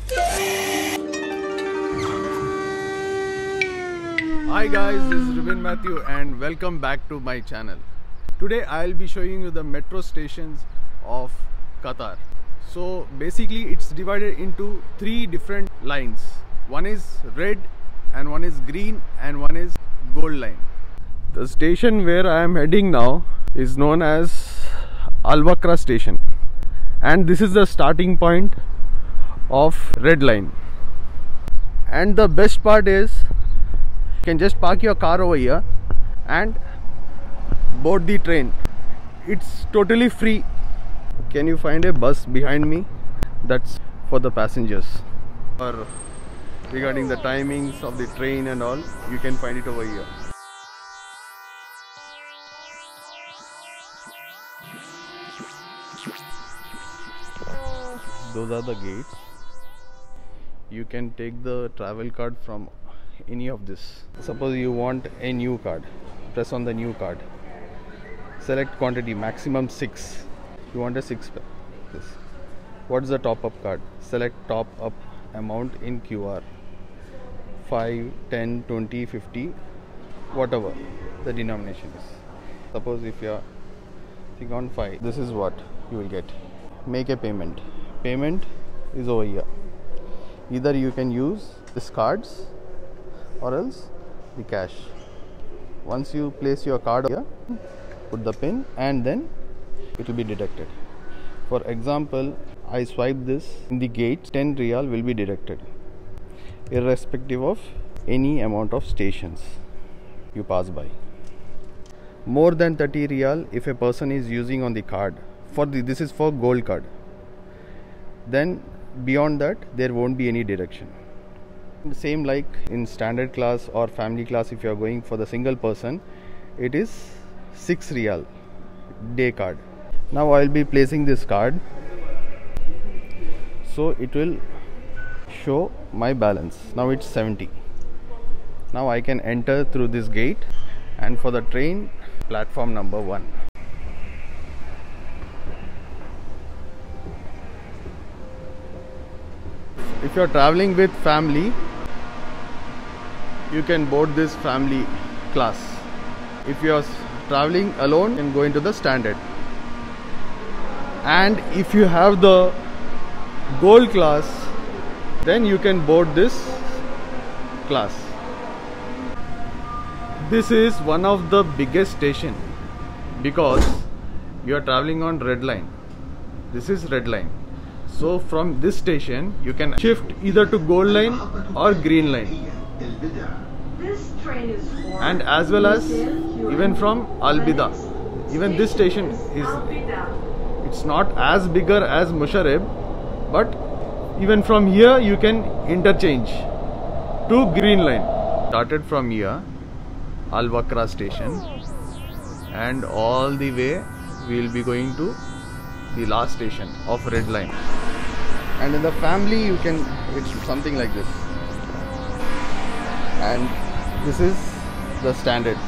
Hi guys, this is Ruben Matthew and welcome back to my channel. Today I'll be showing you the metro stations of Qatar. So basically it's divided into three different lines. One is red and one is green and one is gold line. The station where I am heading now is known as Al Wakra station, and this is the starting point of red line. And the best part is you can just park your car over here and board the train. It's totally free. Can you find a bus behind me? That's for the passengers. Or regarding the timings of the train and all, you can find it over here. Those are the gates. You can take the travel card from any of this. Suppose you want a new card, press on the new card, select quantity, maximum 6. You want a 6 pack. This. What's the top up card? Select top up amount in QR, 5, 10, 20, 50, whatever the denomination is. Suppose if you are click on 5, this is what you will get. Make a payment. Payment is over here. Either you can use these cards or else the cash. Once you place your card here, put the pin and then it will be deducted. For example, I swipe this in the gate, 10 riyal will be deducted, irrespective of any amount of stations you pass by. More than 30 riyal if a person is using on the card. This is for gold card. Then beyond that there won't be any deduction. Same like in standard class or family class, if you are going for the single person, it is 6 riyal day card. Now I will be placing this card, so it will show my balance. Now it's 70. Now I can enter through this gate and for the train, platform number 1. If you are traveling with family, you can board this family class. If you are traveling alone, you can go into the standard. And if you have the gold class, then you can board this class. This is one of the biggest station because you are traveling on red line. This is red line. So from this station you can shift either to gold line or green line. This train is And as well as even from Al Bida. Even this station is, it's not as bigger as Musharraf, but even from here you can interchange to green line. Started from here, Al Wakra station, and all the way we will be going to the last station of red line. And in the family you can, it's something like this, and this is the standard.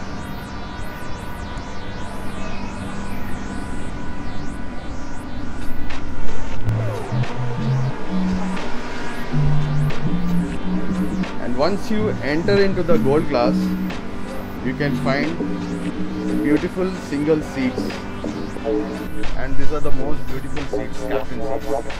And once you enter into the gold class, you can find beautiful single seats, and these are the most beautiful seats, captain seats.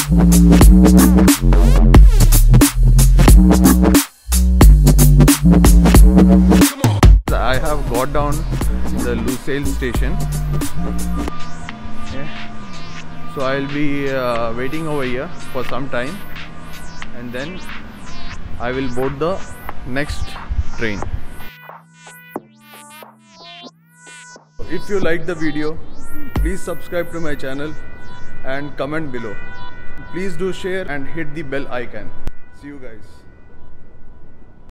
I have got down the Lusail station. Okay. So I'll be waiting over here for some time, and then I will board the next train. If you like the video, please subscribe to my channel and comment below. Please do share and hit the bell icon. See you guys.